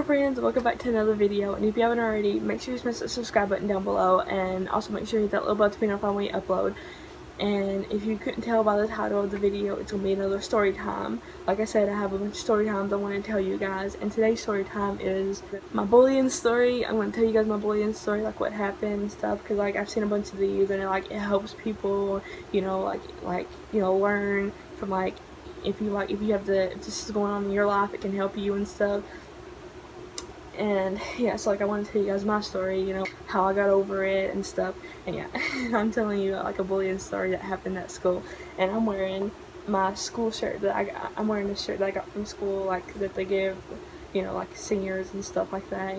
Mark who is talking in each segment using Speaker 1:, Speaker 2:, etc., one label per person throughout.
Speaker 1: girlfriends, welcome back to another video, and if you haven't already, make sure you smash that subscribe button down below, and also make sure you hit that little bell to be notified when we upload. And if you couldn't tell by the title of the video, it's gonna be another story time. Like I said, I have a bunch of story times I want to tell you guys, and today's story time is my bullying story. I'm gonna tell you guys my bullying story, like what happened and stuff, because like I've seen a bunch of these, and it helps people, learn from if this is going on in your life, it can help you and stuff. And yeah, so I want to tell you guys my story, how I got over it and stuff. And yeah, I'm telling you a bullying story that happened at school. And I'm wearing my school shirt I'm wearing this shirt that I got from school, that they give, seniors and stuff like that,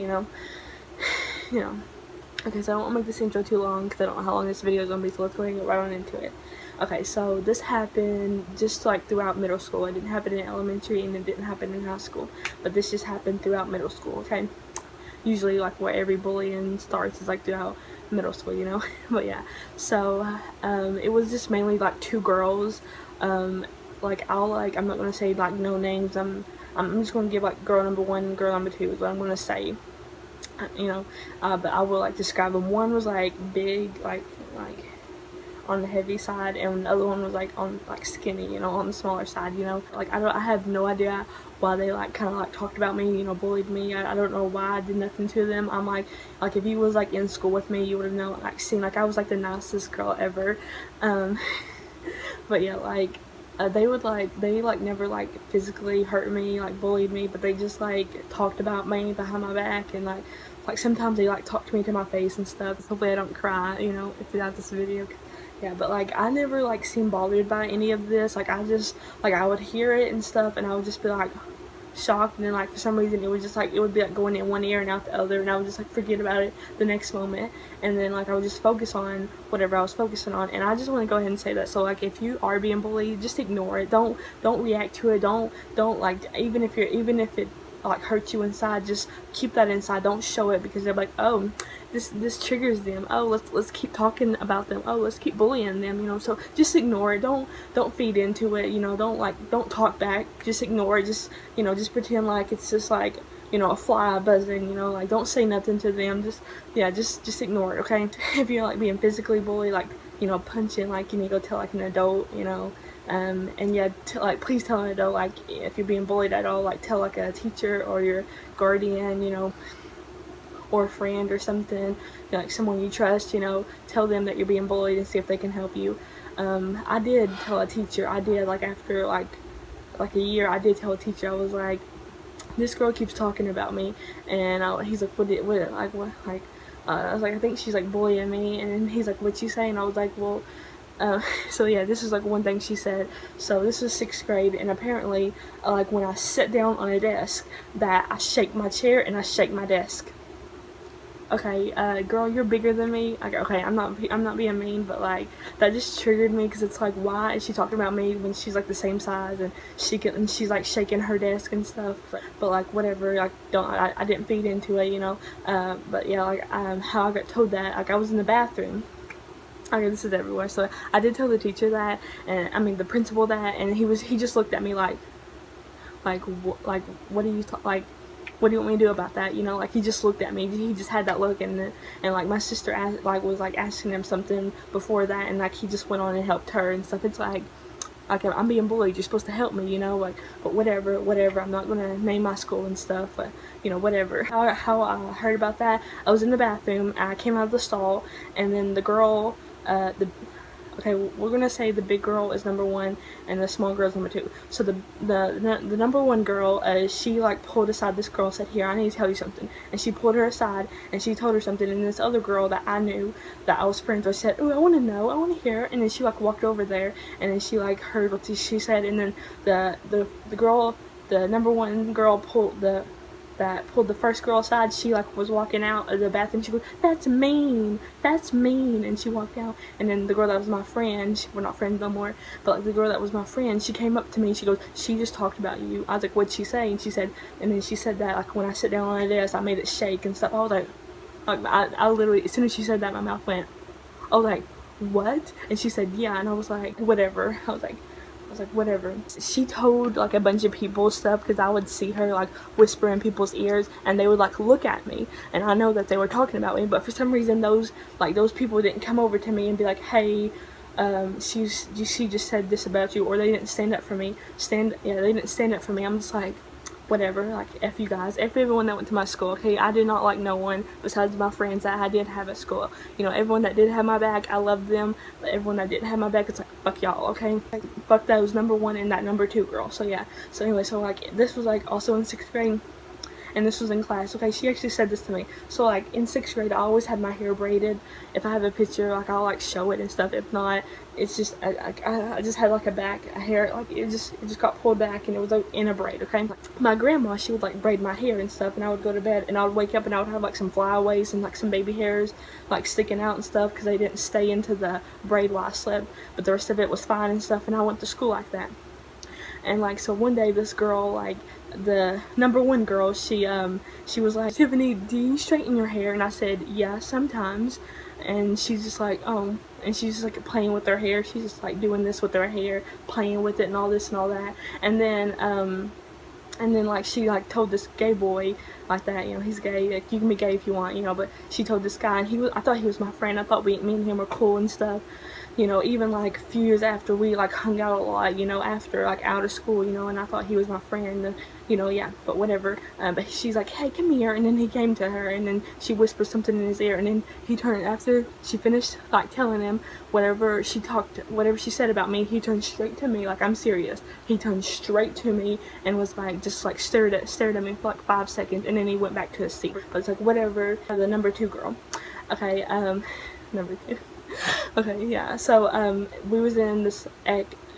Speaker 1: Okay, so I don't want to make this intro too long because I don't know how long this video is going to be, so let's go ahead and get right on into it. Okay, so this happened just throughout middle school. It didn't happen in elementary and it didn't happen in high school, but this just happened throughout middle school, okay? Usually where every bullying starts is throughout middle school, But yeah, so it was just mainly two girls. I'm not gonna say no names. I'm just gonna give girl number one and girl number two is what I'm gonna say. But I will describe them. One was big, on the heavy side, and the other one was on skinny, on the smaller side. I have no idea why they talked about me, bullied me. I don't know why. I did nothing to them. I'm if you was in school with me, you would have known, seen I was the nicest girl ever. But yeah, they never physically hurt me, bullied me, but they just talked about me behind my back, and sometimes they talk to me to my face and stuff. Hopefully I don't cry, if you like this video. Yeah, but I never seemed bothered by any of this. I just I would hear it and stuff, and I would just be shocked, and then for some reason it was just it would be going in one ear and out the other, and I would just forget about it the next moment, and then I would just focus on whatever I was focusing on. And I just want to go ahead and say that, so if you are being bullied, just ignore it. Don't react to it. Don't even if it hurts you inside, just keep that inside. Don't show it, because they're oh, this triggers them. Oh, let's keep talking about them. Oh, let's keep bullying them, so just ignore it. Don't feed into it, don't talk back. Just ignore it. Just pretend it's just a fly buzzing, don't say nothing to them. Just ignore it, okay? If you're being physically bullied, punching, you need to go tell an adult, and yeah, please tell an adult, if you're being bullied at all, tell a teacher or your guardian, or a friend or something, someone you trust, tell them that you're being bullied and see if they can help you. I did tell a teacher. I did, after a year, I did tell a teacher. I was this girl keeps talking about me, and he's what I was I think she's bullying me, and he's what you say? And I was well, so yeah, this is one thing she said. So this was 6th grade, and apparently when I sit down on a desk, that I shake my chair and I shake my desk. Okay, girl, you're bigger than me. Okay, I'm not being mean, but that just triggered me, because it's why is she talking about me when she's she's shaking her desk and stuff. But whatever, I didn't feed into it, but yeah, how I got told that, I was in the bathroom. Okay, this is everywhere. So I did tell the teacher that, and I mean the principal that, and he just looked at me what do you what do you want me to do about that? He just looked at me. He just had that look, and my sister was asking him something before that, and he just went on and helped her and stuff. It's I'm being bullied. You're supposed to help me, but whatever. I'm not gonna name my school and stuff, but whatever. How I heard about that? I was in the bathroom. I came out of the stall, and then the girl, okay, we're gonna say the big girl is number one and the small girl is number two. So the number one girl, she pulled aside this girl and said, "Here, I need to tell you something." And she pulled her aside and she told her something, and this other girl that I knew, that I was friends with, said, "Oh, I want to know, I want to hear." And then she walked over there, and then she heard what she said, and then the girl, the number one girl, pulled the first girl aside. She was walking out of the bathroom. She goes, that's mean, and she walked out. And then the girl that was my friend, we're not friends no more, but the girl that was my friend, she came up to me. She goes, "She just talked about you." I was what'd she say? And then she said that when I sit down on a desk, I made it shake and stuff. I was I literally, as soon as she said that, my mouth went. I was what? And she said, "Yeah." And I was whatever. I was was like, whatever. She told like a bunch of people stuff because I would see her like whisper in people's ears and they would like look at me, and I know that they were talking about me, but for some reason those people didn't come over to me and be like, hey, she just said this about you, or they didn't stand up for me. They didn't stand up for me. I'm just like, whatever, like, F you guys, F everyone that went to my school, okay? I did not like no one besides my friends that I did have at school. You know, everyone that did have my back, I loved them, but everyone that didn't have my back, it's like, fuck y'all, okay? Like, fuck those number 1 and that number 2 girl. So yeah, so anyway, so like, this was like also in 6th grade, and this was in class. Okay, she actually said this to me. So like in 6th grade, I always had my hair braided. If I have a picture, like I'll like show it and stuff. If not, it's just I just had like a hair, like it just got pulled back and it was like in a braid. Okay, my grandma, she would like braid my hair and stuff, and I would go to bed and I would wake up and I would have like some flyaways and like some baby hairs like sticking out and stuff because they didn't stay into the braid while I slept, but the rest of it was fine and stuff, and I went to school like that. And like, so one day this girl, like the number 1 girl, she was like, Tiffany, do you straighten your hair? And I said, yeah, sometimes. And she's just like, oh, and she's just like playing with her hair. She's just like doing this with her hair, playing with it and all this and all that. And then like she like told this gay boy like that, you know, he's gay, like you can be gay if you want, you know, but she told this guy, and I thought he was my friend. I thought me and him were cool and stuff, you know, even like a few years after we like hung out a lot, you know, after like out of school, you know, and I thought he was my friend, and, you know, yeah, but whatever. But she's like, hey, come here, and then he came to her, and then she whispered something in his ear, and then he turned, after she finished like telling him whatever she said about me, he turned straight to me, like, I'm serious, he turned straight to me and was like, just like stared at me for like 5 seconds, and then he went back to his seat. But it's like, whatever. The number 2 girl, okay, number 2. Okay, yeah, so we was in this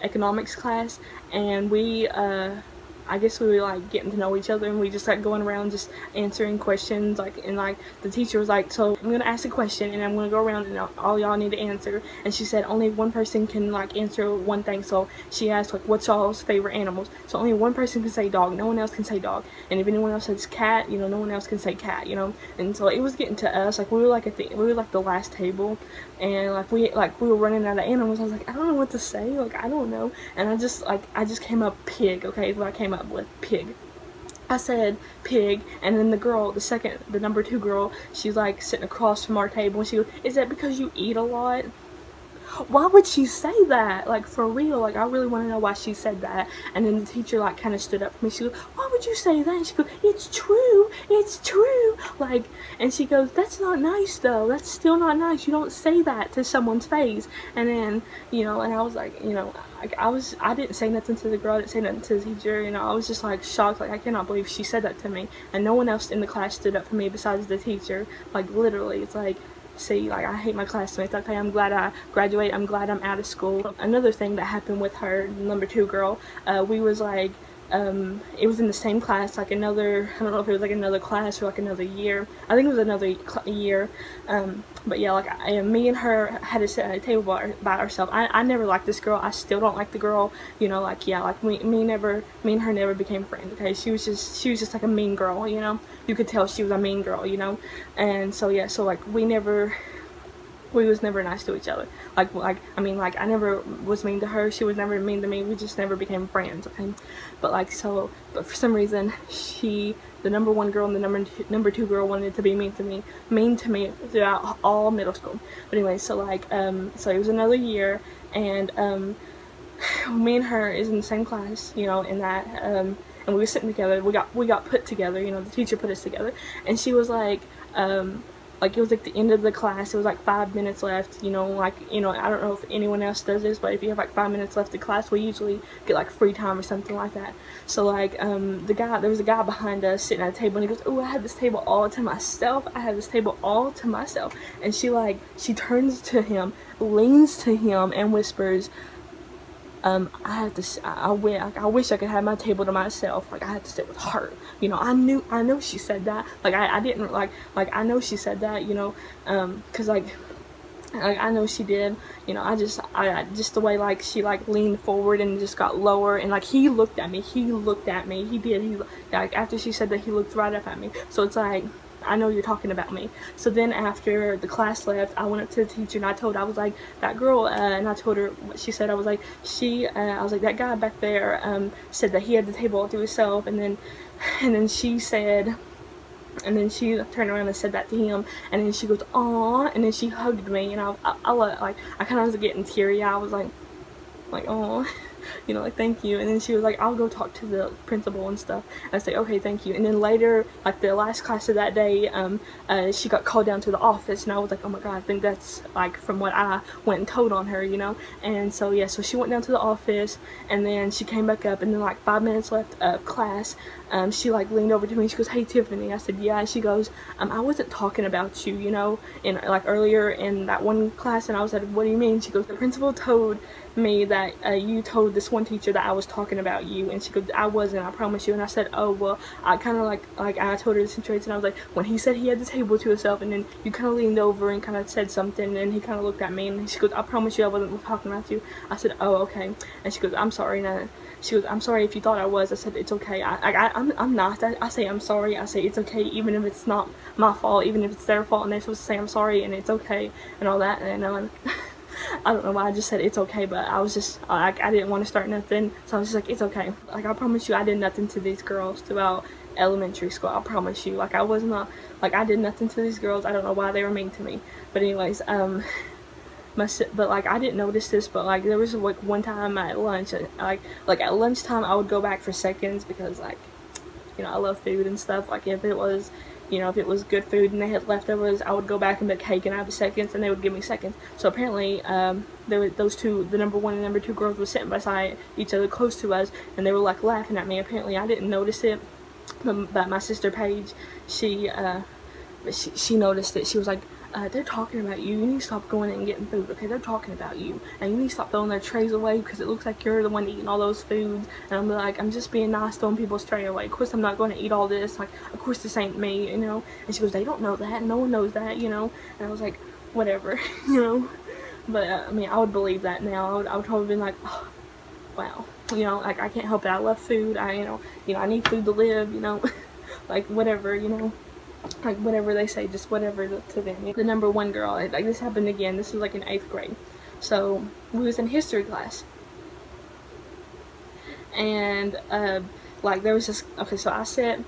Speaker 1: economics class, and we I guess we were like getting to know each other, and we just like going around just answering questions, like, and like the teacher was like, so I'm gonna ask a question and I'm gonna go around and all y'all need to answer, and she said only one person can like answer one thing. So she asked like, what's y'all's favorite animals? So only one person can say dog, no one else can say dog, and if anyone else says cat, you know, no one else can say cat, you know. And so it was getting to us, like we were like the last table, and like we were running out of animals. I was like, I don't know what to say, like I don't know, and I just came up pig, okay, is what I came up with, pig. I said pig, and then the girl, the number 2 girl, she's like sitting across from our table, and she goes, is that because you eat a lot? Why would she say that? Like, for real, like, I really want to know why she said that. And then the teacher, like, kind of stood up for me. She goes, why would you say that? And she goes, it's true, like, and she goes, that's not nice, though, that's still not nice, you don't say that to someone's face. And then, you know, and I was like, you know, I didn't say nothing to the girl, I didn't say nothing to the teacher, you know, I was just, like, shocked, like, I cannot believe she said that to me, and no one else in the class stood up for me besides the teacher, like, literally. It's like, see, like, I hate my classmates, okay, I'm glad I graduated, I'm glad I'm out of school. Another thing that happened with her, number 2 girl, we was like, it was in the same class, like another, I don't know if it was like another class or like another year, I think it was another year, but yeah, like, me and her had to sit at a table by ourselves. I never liked this girl, I still don't like the girl, you know, like, yeah, like, me and her never became friends, okay, she was just like a mean girl, you know, you could tell she was a mean girl, you know, and so, yeah, so, like, we was never nice to each other. I mean, like, I never was mean to her, she was never mean to me, we just never became friends, okay? But, like, so, but for some reason, the number 1 girl and the number 2 girl wanted to be mean to me throughout all middle school. But anyway, so, like, so it was another year, and, me and her is in the same class, you know, in that, and we were sitting together, we got put together, you know, the teacher put us together, and she was like, it was like the end of the class, it was like 5 minutes left, you know, like, you know, I don't know if anyone else does this, but if you have like 5 minutes left of class, we usually get like free time or something like that. So like, there was a guy behind us sitting at a table, and he goes, oh, I have this table all to myself, and she turns to him, leans to him, and whispers, I wish I could have my table to myself, like, I had to sit with her, you know. I know she said that, like, I didn't, like, I know she said that, you know, cause, like, I know she did, you know. I just the way, like, she, like, leaned forward and just got lower, and, like, he looked at me, he did, like, after she said that, he looked right up at me, so it's like, I know you're talking about me. So then after the class left, I went up to the teacher and I was like, that girl, and I told her what she said. I was like, that guy back there said that he had the table all to himself, and then she said, and then she turned around and said that to him, and then she goes, "Aw," and then she hugged me, and I kind of was getting teary. I was like, "Aw," you know, like, thank you. And then she was like, "I'll go talk to the principal and stuff." I say, "Okay, thank you." And then later, like the last class of that day, she got called down to the office, and I was like, oh my god, I think that's like from what I went and told on her, you know. And so yeah, so she went down to the office, and then she came back up, and then like 5 minutes left of class, she like leaned over to me, she goes, "Hey Tiffany." I said, "Yeah." And she goes, "I wasn't talking about you, you know, in like earlier in that one class." And I was like, "What do you mean?" She goes, "The principal told me that you told this one teacher that I was talking about you." And she goes, "I wasn't, I promise you." And I said, "Oh, well," I kind of like I told her the situation. I was like, "When he said he had the table to himself, and then you kind of leaned over and kind of said something, and he kind of looked at me, and she goes, 'I promise you I wasn't talking about you.'" I said, "Oh, okay." And she goes, "I'm sorry." And she goes, "I'm sorry if you thought I was." I said, "It's okay. I'm not." I say, "I'm sorry." I say, "It's okay, even if it's not my fault, even if it's their fault, and they're supposed to say I'm sorry, and it's okay," and all that. And I don't know why I just said it's okay, but I was just, I didn't want to start nothing, so I was just like, it's okay. Like, I promise you, I did nothing to these girls throughout elementary school. I promise you. Like, I was not, like, I did nothing to these girls. I don't know why they were mean to me. But anyways, but like, I didn't notice this, but like, there was like one time at lunch, like at lunchtime, I would go back for seconds because, like, you know, I love food and stuff. Like, if it was, you know, if it was good food and they had leftovers, I would go back and be like, "Hey, can I have seconds?" And they would give me seconds. So apparently, there were those two, the number 1 and number 2 girls were sitting beside each other close to us, and they were like laughing at me. Apparently, I didn't notice it, but my sister Paige, she noticed it. She was like, "They're talking about you. You need to stop going in and getting food, okay? They're talking about you, and you need to stop throwing their trays away because it looks like you're the one eating all those foods." And I'm like, "I'm just being nice, throwing people's tray away. Of course I'm not going to eat all this. Like, of course this ain't me, you know." And she goes, "They don't know that. No one knows that, you know." And I was like, whatever, you know. But I mean, I would believe that now. I would probably be like, oh, wow, you know, like, I can't help it. I love food. You know, I need food to live, you know. Like, whatever, you know. Like, whatever they say, just whatever to them. The number 1 girl, like, this happened again. This was like in 8th grade. So we was in history class, and like, there was this, okay, so I sat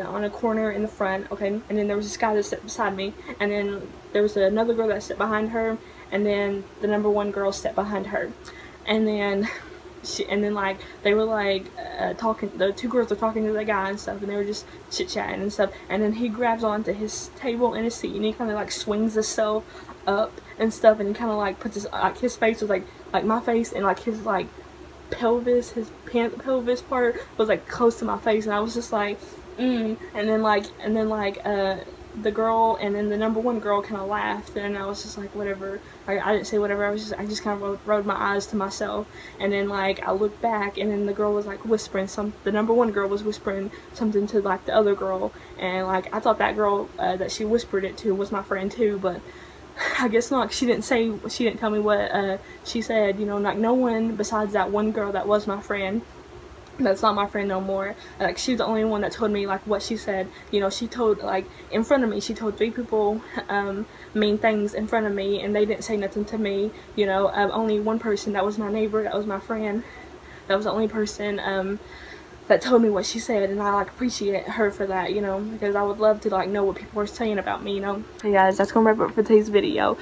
Speaker 1: on a corner in the front, okay, and then there was this guy that sat beside me, and then there was another girl that sat behind her, and then the number 1 girl sat behind her, and then like, they were like talking, the 2 girls were talking to the guy and stuff, and they were just chit-chatting and stuff, and then he grabs onto his table and his seat, and he kind of like swings himself up and stuff, and he kind of like puts his face was like my face, and like his like pelvis, his pelvis part was like close to my face, and I was just like, and then like the girl, and then the number 1 girl kind of laughed, and I was just like, whatever. I didn't say whatever. I just kind of rolled my eyes to myself, and then like I looked back, and then the girl was like whispering the number 1 girl was whispering something to like the other girl, and like I thought that girl that she whispered it to was my friend too, but I guess not. She didn't tell me what she said, you know. Like, no one besides that one girl that was my friend, that's not my friend no more, like, she's the only one that told me like what she said, you know. She told, like, in front of me, she told 3 people mean things in front of me, and they didn't say nothing to me, you know. Only one person, that was my neighbor, that was my friend, that was the only person that told me what she said, and I like appreciate her for that, you know, because I would love to like know what people are saying about me, you know. Hey guys, that's gonna wrap up for today's video.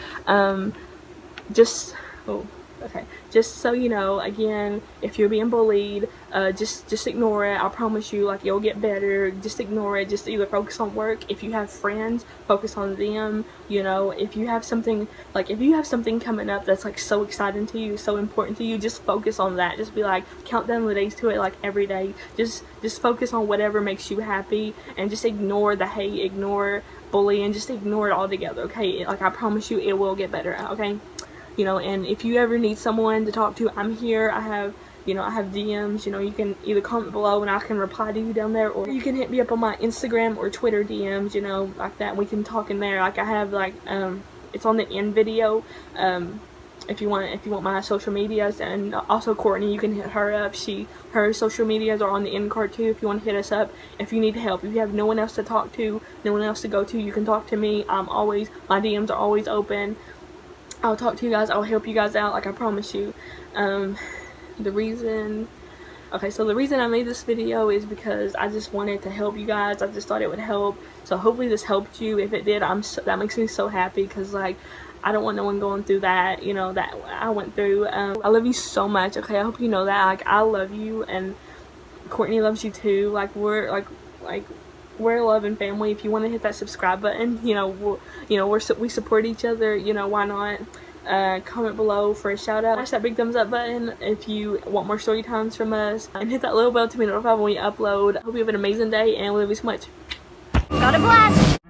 Speaker 1: Just so you know, again, if you're being bullied, just ignore it. I promise you, like, you'll get better. Just ignore it. Just either focus on work. If you have friends, focus on them, you know. If you have something coming up that's like so exciting to you, so important to you, just focus on that. Just be like, count down the days to it, like, every day. Just focus on whatever makes you happy, and just ignore the hate, ignore bullying, just ignore it altogether, okay? Like, I promise you, it will get better, okay? You know, and if you ever need someone to talk to, I'm here. I have DMs, you know. You can either comment below and I can reply to you down there, or you can hit me up on my Instagram or Twitter DMs, you know, like that, and we can talk in there. Like, I have, like, it's on the end video, if you want my social medias. And also Courtney, you can hit her up. Her social medias are on the end card too if you want to hit us up. If you need help, if you have no one else to talk to, no one else to go to, you can talk to me. My DMs are always open. I'll talk to you guys. I'll help you guys out, like I promise you. The reason I made this video is because I just wanted to help you guys. I just thought it would help. So hopefully this helped you. If it did, that makes me so happy, because like I don't want no one going through that, you know, that I went through. I love you so much. Okay, I hope you know that. Like, I love you, and Courtney loves you too. Like we're a loving family. If you want to hit that subscribe button, you know, we support each other. You know, why not? Comment below for a shout out. Smash that big thumbs up button if you want more story times from us, and hit that little bell to be notified when we upload. Hope you have an amazing day, and we love you so much.
Speaker 2: Got a blast!